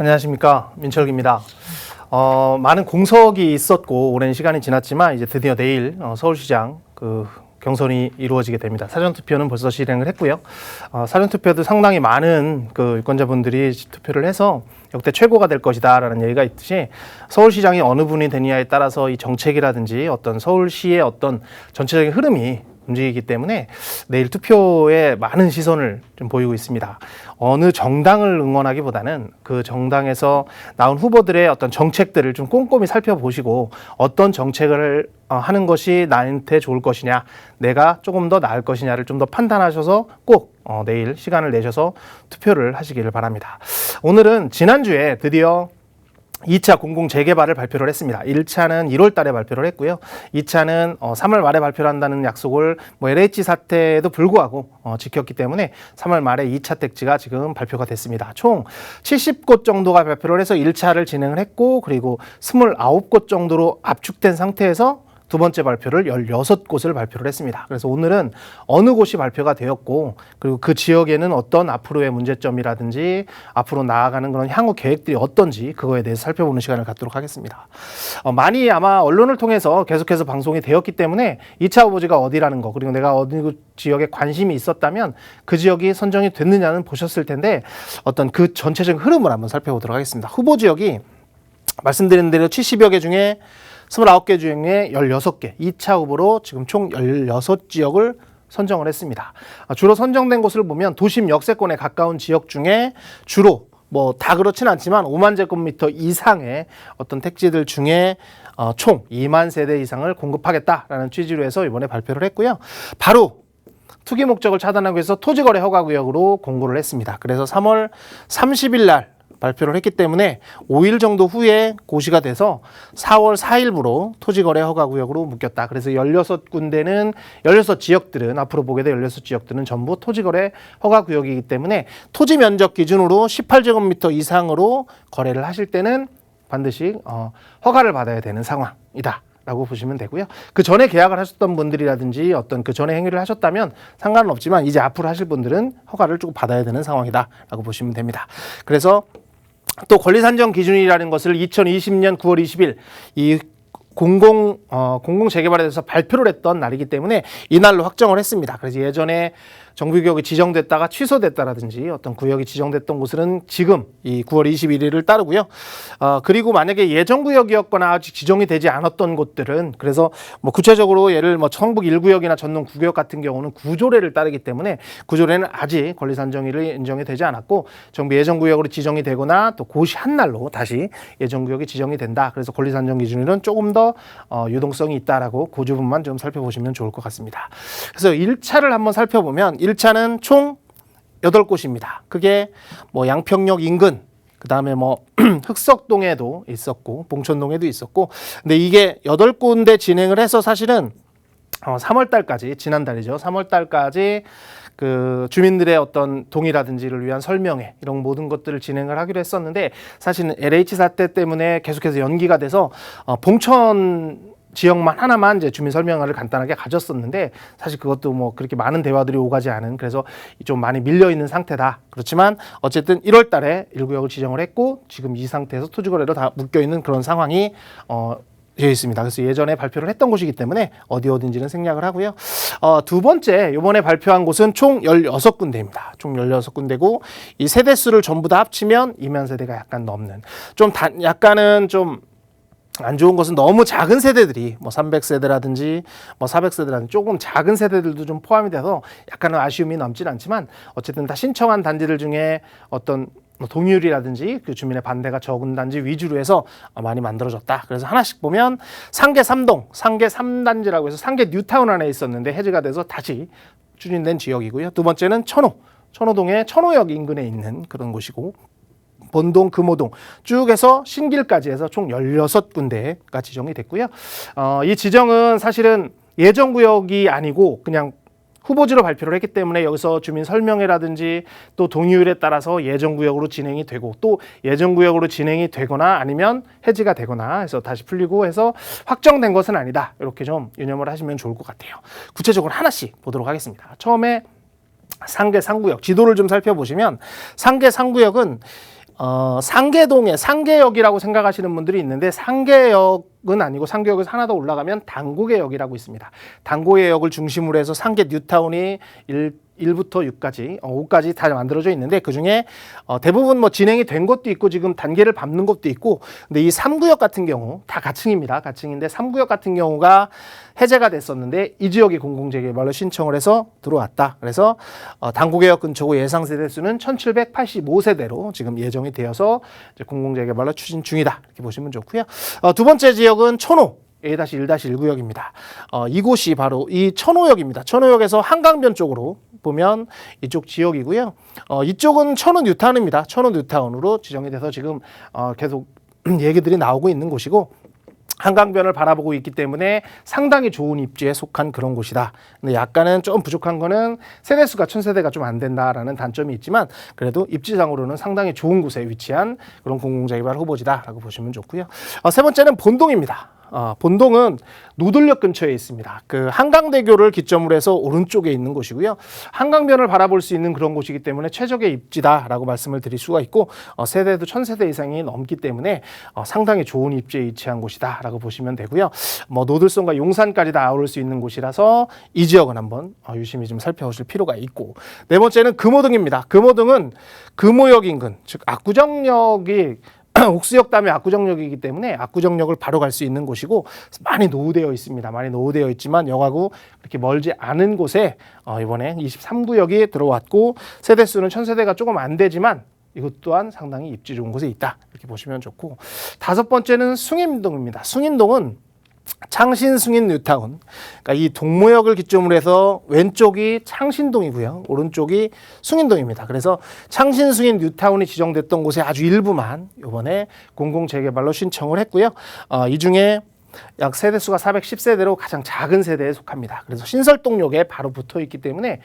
안녕하십니까, 민철기입니다. 많은 공석이 있었고 오랜 시간이 지났지만 이제 드디어 내일 서울시장 경선이 이루어지게 됩니다. 사전투표는 벌써 실행을 했고요. 사전투표도 상당히 많은 유권자분들이 투표를 해서 역대 최고가 될 것이다라는 얘기가 있듯이 서울시장이 어느 분이 되느냐에 따라서 이 정책이라든지 어떤 서울시의 어떤 전체적인 흐름이 움직이기 때문에 내일 투표에 많은 시선을 좀 보이고 있습니다. 어느 정당을 응원하기보다는 그 정당에서 나온 후보들의 어떤 정책들을 좀 꼼꼼히 살펴보시고 어떤 정책을 하는 것이 나한테 좋을 것이냐, 내가 조금 더 나을 것이냐를 좀 더 판단하셔서 꼭 내일 시간을 내셔서 투표를 하시기를 바랍니다. 오늘은 지난주에 드디어 2차 공공재개발을 발표를 했습니다. 1차는 1월 달에 발표를 했고요. 2차는 3월 말에 발표를 한다는 약속을 LH 사태에도 불구하고 지켰기 때문에 3월 말에 2차 택지가 지금 발표가 됐습니다. 총 70곳 정도가 발표를 해서 1차를 진행을 했고, 그리고 29곳 정도로 압축된 상태에서 두 번째 발표를 16곳을 발표를 했습니다. 그래서 오늘은 어느 곳이 발표가 되었고, 그리고 그 지역에는 어떤 앞으로의 문제점이라든지 앞으로 나아가는 그런 향후 계획들이 어떤지 그거에 대해서 살펴보는 시간을 갖도록 하겠습니다. 많이 아마 언론을 통해서 계속해서 방송이 되었기 때문에 2차 후보지가 어디라는 거, 그리고 내가 어느 지역에 관심이 있었다면 그 지역이 선정이 됐느냐는 보셨을 텐데, 어떤 그 전체적인 흐름을 한번 살펴보도록 하겠습니다. 후보 지역이 말씀드린 대로 70여 개 중에 29개 중에 16개, 2차 후보로 지금 총 16지역을 선정을 했습니다. 주로 선정된 곳을 보면 도심 역세권에 가까운 지역 중에 주로 다 그렇진 않지만 5만 제곱미터 이상의 어떤 택지들 중에 총 2만 세대 이상을 공급하겠다라는 취지로 해서 이번에 발표를 했고요. 바로 투기 목적을 차단하기 위해서 토지거래 허가구역으로 공고를 했습니다. 그래서 3월 30일 날 발표를 했기 때문에 5일 정도 후에 고시가 돼서 4월 4일부로 토지거래 허가구역으로 묶였다. 그래서 16지역들은 앞으로 보게 될 16지역들은 전부 토지거래 허가구역이기 때문에 토지 면적 기준으로 18제곱미터 이상으로 거래를 하실 때는 반드시 허가를 받아야 되는 상황이다 라고 보시면 되고요. 그 전에 계약을 하셨던 분들이라든지 어떤 그 전에 행위를 하셨다면 상관은 없지만 이제 앞으로 하실 분들은 허가를 조금 받아야 되는 상황이다 라고 보시면 됩니다. 그래서 또 권리산정 기준이라는 것을 2020년 9월 20일 이 공공재개발에 대해서 발표를 했던 날이기 때문에 이날로 확정을 했습니다. 그래서 예전에 정비구역이 지정됐다가 취소됐다라든지 어떤 구역이 지정됐던 곳은 지금 이 9월 21일을 따르고요. 그리고 만약에 예정구역이었거나 아직 지정이 되지 않았던 곳들은, 그래서 구체적으로 예를 성북 1구역이나 전농 9구역 같은 경우는 구조례를 따르기 때문에 구조례는 아직 권리산정일이 인정이 되지 않았고 정비 예정구역으로 지정이 되거나 또 고시 한 날로 다시 예정구역이 지정이 된다. 그래서 권리산정 기준일은 조금 더 유동성이 있다라고 그 부분만 좀 살펴보시면 좋을 것 같습니다. 그래서 1차를 한번 살펴보면 1차는 총 8곳입니다. 그게 양평역 인근, 그 다음에 흑석동에도 있었고 봉천동에도 있었고, 근데 이게 8군데 진행을 해서 사실은 3월 달까지, 지난달이죠. 3월 달까지 그 주민들의 어떤 동의라든지를 위한 설명회 이런 모든 것들을 진행을 하기로 했었는데, 사실은 LH 사태 때문에 계속해서 연기가 돼서 봉천 지역만 하나만 이제 주민 설명회를 간단하게 가졌었는데, 사실 그것도 그렇게 많은 대화들이 오가지 않은, 그래서 좀 많이 밀려 있는 상태다. 그렇지만 어쨌든 1월 달에 1구역을 지정을 했고 지금 이 상태에서 토지거래로 다 묶여 있는 그런 상황이 되어 있습니다. 그래서 예전에 발표를 했던 곳이기 때문에 어딘지는 생략을 하고요. 두 번째, 이번에 발표한 곳은 총 16군데입니다. 총 16군데고 이 세대수를 전부 다 합치면 2만 세대가 약간 넘는, 약간은 좀 안 좋은 것은 너무 작은 세대들이 300세대라든지 400세대라든지 조금 작은 세대들도 좀 포함이 돼서 약간은 아쉬움이 남진 않지만, 어쨌든 다 신청한 단지들 중에 어떤 동의율이라든지 그 주민의 반대가 적은 단지 위주로 해서 많이 만들어졌다. 그래서 하나씩 보면 상계 3동, 상계 3단지라고 해서 상계 뉴타운 안에 있었는데 해제가 돼서 다시 추진된 지역이고요. 두 번째는 천호동의 천호역 인근에 있는 그런 곳이고, 본동, 금호동 쭉 해서 신길까지 해서 총 16군데가 지정이 됐고요. 이 지정은 사실은 예정구역이 아니고 그냥 후보지로 발표를 했기 때문에 여기서 주민 설명회라든지 또 동의율에 따라서 예정구역으로 진행이 되고, 또 예정구역으로 진행이 되거나 아니면 해지가 되거나 해서 다시 풀리고 해서 확정된 것은 아니다. 이렇게 좀 유념을 하시면 좋을 것 같아요. 구체적으로 하나씩 보도록 하겠습니다. 처음에 상계 3구역 지도를 좀 살펴보시면, 상계 3구역은 상계동에 상계역이라고 생각하시는 분들이 있는데 상계역은 아니고 상계역에서 하나 더 올라가면 당고개역이라고 있습니다. 당고개역을 중심으로 해서 상계 뉴타운이 1부터 6까지, 5까지 다 만들어져 있는데 그중에 대부분 뭐 진행이 된 것도 있고 지금 단계를 밟는 것도 있고 근데 이 3구역 같은 경우 다 가층입니다. 가층인데 3구역 같은 경우가 해제가 됐었는데 이 지역이 공공재개발로 신청을 해서 들어왔다. 그래서 당고개역 근처고 예상 세대수는 1785세대로 지금 예정이 되어서 이제 공공재개발로 추진 중이다. 이렇게 보시면 좋고요. 두 번째 지역은 천호. A-1-1구역입니다. 이곳이 바로 이 천호역입니다. 천호역에서 한강변 쪽으로 보면 이쪽 지역이고요. 이쪽은 천호 뉴타운입니다. 천호 뉴타운으로 지정이 돼서 지금 계속 얘기들이 나오고 있는 곳이고 한강변을 바라보고 있기 때문에 상당히 좋은 입지에 속한 그런 곳이다. 근데 약간은 좀 부족한 거는 세대수가 1000세대가 좀 안 된다라는 단점이 있지만 그래도 입지상으로는 상당히 좋은 곳에 위치한 그런 공공재개발 후보지다라고 보시면 좋고요. 세 번째는 본동입니다. 본동은 노들역 근처에 있습니다. 그 한강대교를 기점으로 해서 오른쪽에 있는 곳이고요. 한강변을 바라볼 수 있는 그런 곳이기 때문에 최적의 입지다라고 말씀을 드릴 수가 있고 세대도 1000세대 이상이 넘기 때문에 상당히 좋은 입지에 위치한 곳이다라고 보시면 되고요. 뭐 노들성과 용산까지 다 아우를 수 있는 곳이라서 이 지역은 한번 유심히 좀 살펴보실 필요가 있고 네 번째는 금호등입니다. 금호등은 금호역 인근, 즉 압구정역이 옥수역 다음에 압구정역이기 때문에 압구정역을 바로 갈 수 있는 곳이고 많이 노후되어 있습니다. 많이 노후되어 있지만 역하고 그렇게 멀지 않은 곳에 이번에 23구역이 들어왔고 세대수는 1000세대가 조금 안 되지만 이것 또한 상당히 입지 좋은 곳에 있다. 이렇게 보시면 좋고 다섯 번째는 숭인동입니다. 숭인동은 창신 숭인 뉴타운. 그러니까 이 동모역을 기점으로 해서 왼쪽이 창신동이고요. 오른쪽이 숭인동입니다. 그래서 창신 숭인 뉴타운이 지정됐던 곳에 아주 일부만 이번에 공공재개발로 신청을 했고요. 이 중에 약 세대수가 410세대로 가장 작은 세대에 속합니다. 그래서 신설동역에 바로 붙어 있기 때문에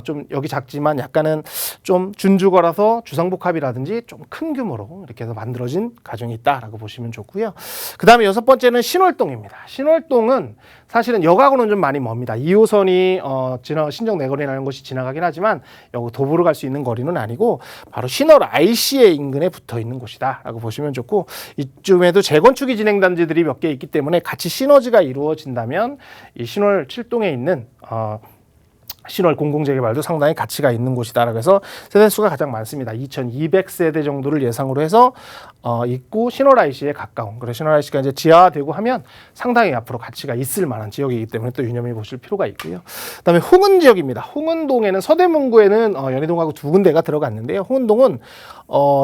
좀 여기 작지만 약간은 좀 준주거라서 주상복합이라든지 좀 큰 규모로 이렇게 해서 만들어진 가정이 있다라고 보시면 좋고요. 그 다음에 여섯 번째는 신월동입니다. 신월동은 사실은 역하고는 좀 많이 멉니다. 2호선이 신정내거리라는 곳이 지나가긴 하지만 여기 도보로 갈 수 있는 거리는 아니고 바로 신월 IC의 인근에 붙어 있는 곳이다라고 보시면 좋고 이쯤에도 재건축이 진행 단지들이 몇 개 있기 때문에 같이 시너지가 이루어진다면 이 신월 7동에 있는 신월 공공재개발도 상당히 가치가 있는 곳이다. 그래서 세대수가 가장 많습니다. 2200세대 정도를 예상으로 해서 있고 신월 IC에 가까운. 그래서 신월 IC가 이제 지하되고 하면 상당히 앞으로 가치가 있을 만한 지역이기 때문에 또 유념해 보실 필요가 있고요. 그다음에 홍은 지역입니다. 홍은동에는 서대문구에는 연희동하고 두 군데가 들어갔는데요. 홍은동은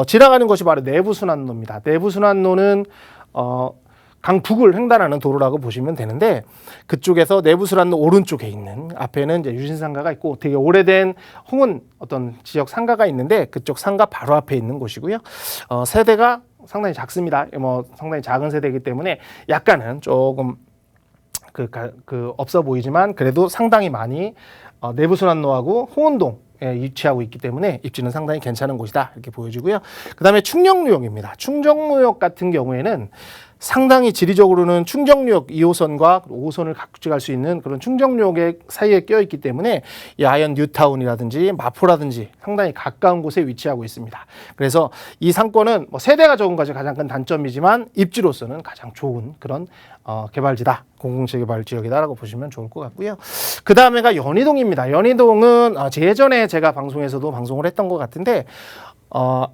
지나가는 것이 바로 내부순환로입니다. 내부순환로는 강북을 횡단하는 도로라고 보시면 되는데 그쪽에서 내부순환로 오른쪽에 있는 앞에는 이제 유진상가가 있고 되게 오래된 홍은 어떤 지역 상가가 있는데 그쪽 상가 바로 앞에 있는 곳이고요. 세대가 상당히 작습니다. 뭐 상당히 작은 세대이기 때문에 약간은 조금 없어 보이지만 그래도 상당히 많이 내부순환로하고 홍은동 위치하고 있기 때문에 입지는 상당히 괜찮은 곳이다 이렇게 보여지고요. 그 다음에 충정루역입니다. 충정루역 같은 경우에는 상당히 지리적으로는 충정루역 2호선과 5호선을 같이 갈 수 있는 그런 충정루역 사이에 껴 있기 때문에 이 아현 뉴타운이라든지 마포라든지 상당히 가까운 곳에 위치하고 있습니다. 그래서 이 상권은 뭐 세대가 적은 것이 가장 큰 단점이지만 입지로서는 가장 좋은 그런 개발지다. 공공재개발 지역이다라고 보시면 좋을 것 같고요. 그 다음에가 연희동입니다. 연희동은 예전에 제가 방송에서도 방송을 했던 것 같은데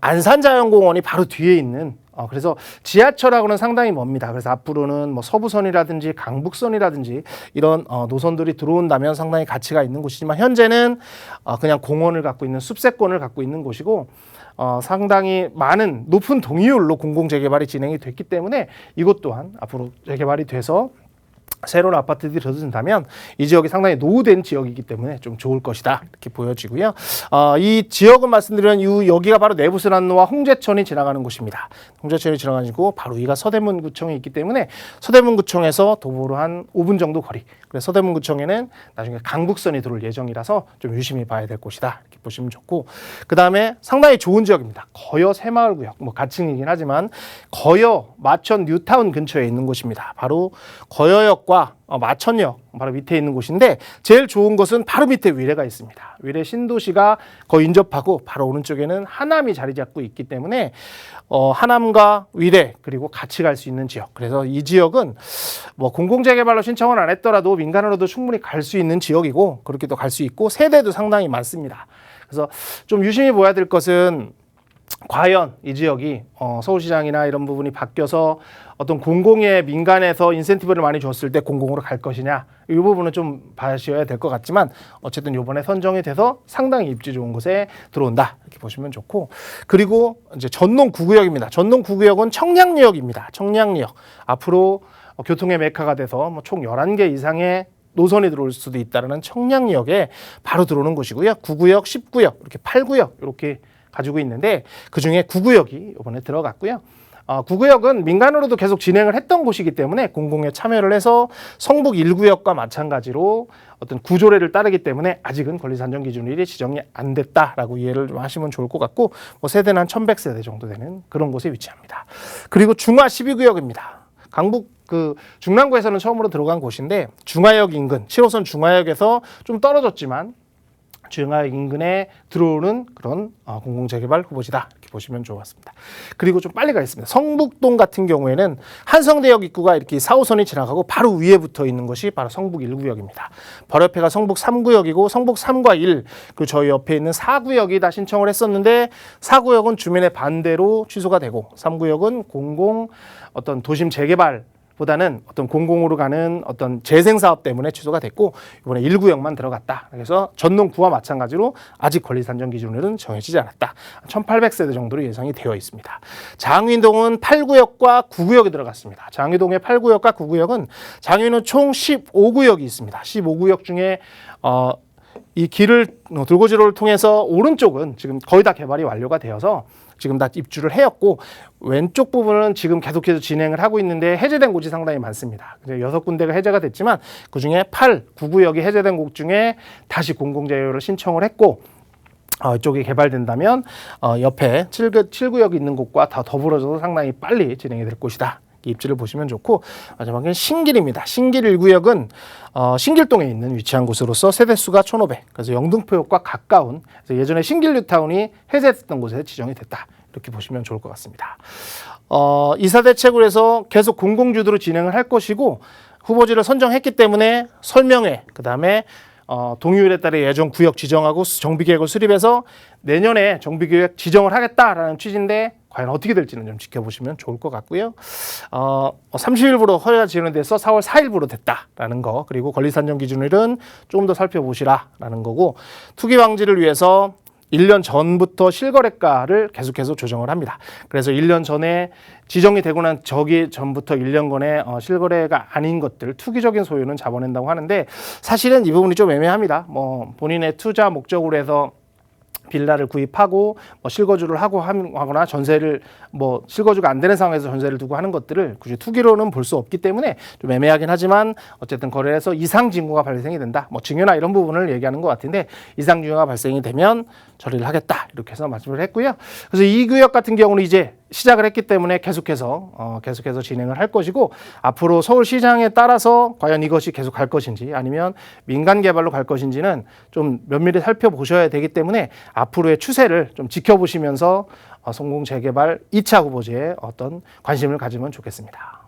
안산자연공원이 바로 뒤에 있는 그래서 지하철하고는 상당히 멉니다. 그래서 앞으로는 뭐 서부선이라든지 강북선이라든지 이런 노선들이 들어온다면 상당히 가치가 있는 곳이지만 현재는 그냥 공원을 갖고 있는 숲세권을 갖고 있는 곳이고 상당히 많은 높은 동의율로 공공재개발이 진행이 됐기 때문에 이것 또한 앞으로 재개발이 돼서 새로운 아파트들이 들어선다면 이 지역이 상당히 노후된 지역이기 때문에 좀 좋을 것이다 이렇게 보여지고요. 이 지역은 말씀드리면 여기가 바로 내부순환로와 홍제천이 지나가는 곳입니다. 홍제천이 지나가지고 바로 위가 서대문구청이 있기 때문에 서대문구청에서 도보로 한 5분 정도 거리. 그래서 서대문구청에는 나중에 강북선이 들어올 예정이라서 좀 유심히 봐야 될 곳이다 이렇게 보시면 좋고 그 다음에 상당히 좋은 지역입니다. 거여 새마을구역 뭐 가칭이긴 하지만 거여 마천 뉴타운 근처에 있는 곳입니다. 바로 거여역 구역과 마천역 바로 밑에 있는 곳인데 제일 좋은 것은 바로 밑에 위례가 있습니다. 위례 신도시가 거의 인접하고 바로 오른쪽에는 하남이 자리 잡고 있기 때문에 하남과 위례 그리고 같이 갈 수 있는 지역. 그래서 이 지역은 뭐 공공재개발로 신청을 안 했더라도 민간으로도 충분히 갈 수 있는 지역이고 그렇게 또 갈 수 있고 세대도 상당히 많습니다. 그래서 좀 유심히 봐야 될 것은 과연 이 지역이 서울시장이나 이런 부분이 바뀌어서 어떤 공공의 민간에서 인센티브를 많이 줬을 때 공공으로 갈 것이냐 이 부분은 좀 봐셔야 될 것 같지만 어쨌든 이번에 선정이 돼서 상당히 입지 좋은 곳에 들어온다 이렇게 보시면 좋고 그리고 이제 전농 9구역입니다. 전농 9구역은 청량리역입니다. 청량리역 앞으로 교통의 메카가 돼서 뭐 총 11개 이상의 노선이 들어올 수도 있다는 청량리역에 바로 들어오는 곳이고요. 9구역, 10구역 이렇게 8구역 이렇게 가지고 있는데 그중에 9구역이 이번에 들어갔고요. 9구역은 민간으로도 계속 진행을 했던 곳이기 때문에 공공에 참여를 해서 성북 1구역과 마찬가지로 어떤 구조례를 따르기 때문에 아직은 권리산정 기준일이 지정이 안 됐다라고 이해를 좀 하시면 좋을 것 같고 뭐 세대는 한 1100세대 정도 되는 그런 곳에 위치합니다. 그리고 중화 12구역입니다. 강북 중랑구에서는 처음으로 들어간 곳인데 중화역 인근 7호선 중화역에서 좀 떨어졌지만 중화역 인근에 들어오는 그런 공공재개발 후보지다 이렇게 보시면 좋았습니다. 그리고 좀 빨리 가겠습니다. 성북동 같은 경우에는 한성대역 입구가 이렇게 4호선이 지나가고 바로 위에 붙어 있는 것이 바로 성북 1구역입니다. 바로 옆에가 성북 3구역이고 성북 3과 1 그리고 저희 옆에 있는 4구역이 다 신청을 했었는데 4구역은 주민의 반대로 취소가 되고 3구역은 공공 어떤 도심 재개발 보다는 어떤 공공으로 가는 어떤 재생 사업 때문에 취소가 됐고 이번에 1구역만 들어갔다. 그래서 전농 9와 마찬가지로 아직 권리 산정 기준으로는 정해지지 않았다. 1800세대 정도로 예상이 되어 있습니다. 장위동은 8구역과 9구역이 들어갔습니다. 장위동의 8구역과 9구역은 장위는 총 15구역이 있습니다. 15구역 중에 이 길을 돌고지로를 통해서 오른쪽은 지금 거의 다 개발이 완료가 되어서 지금 다 입주를 해였고 왼쪽 부분은 지금 계속해서 진행을 하고 있는데 해제된 곳이 상당히 많습니다. 6군데가 해제가 됐지만 그중에 9구역이 해제된 곳 중에 다시 공공재개발을 신청을 했고 이쪽이 개발된다면 옆에 7구역이 있는 곳과 다 더불어져서 상당히 빨리 진행이 될 곳이다. 입지를 보시면 좋고 마지막엔 신길입니다. 신길 1구역은 신길동에 있는 위치한 곳으로서 세대수가 1500 그래서 영등포역과 가까운 그래서 예전에 신길 뉴타운이 해제됐던 곳에 지정이 됐다. 이렇게 보시면 좋을 것 같습니다. 이사대책으로 해서 계속 공공주도로 진행을 할 것이고 후보지를 선정했기 때문에 설명회 그다음에 동의율에 따라 예정 구역 지정하고 정비계획을 수립해서 내년에 정비계획 지정을 하겠다라는 취지인데 과연 어떻게 될지는 좀 지켜보시면 좋을 것 같고요. 30일부로 허가 지원이 돼서 4월 4일부로 됐다라는 거 그리고 권리산정 기준일은 조금 더 살펴보시라라는 거고 투기 방지를 위해서 1년 전부터 실거래가를 계속해서 조정을 합니다. 그래서 1년 전에 지정이 되고 난 저기 전부터 1년간의 실거래가 아닌 것들 투기적인 소유는 잡아낸다고 하는데 사실은 이 부분이 좀 애매합니다. 뭐 본인의 투자 목적으로 해서 빌라를 구입하고 뭐 실거주를 하거나 전세를 뭐 실거주가 안 되는 상황에서 전세를 두고 하는 것들을 굳이 투기로는 볼 수 없기 때문에 좀 애매하긴 하지만 어쨌든 거래에서 이상 징후가 발생이 된다. 뭐 증여나 이런 부분을 얘기하는 것 같은데 이상 징후가 발생이 되면 처리를 하겠다. 이렇게 해서 말씀을 했고요. 그래서 이 구역 같은 경우는 이제 시작을 했기 때문에 계속해서 진행을 할 것이고 앞으로 서울시장에 따라서 과연 이것이 계속 갈 것인지 아니면 민간 개발로 갈 것인지는 좀 면밀히 살펴보셔야 되기 때문에 앞으로의 추세를 좀 지켜보시면서 성공 재개발 2차 후보지에 어떤 관심을 가지면 좋겠습니다.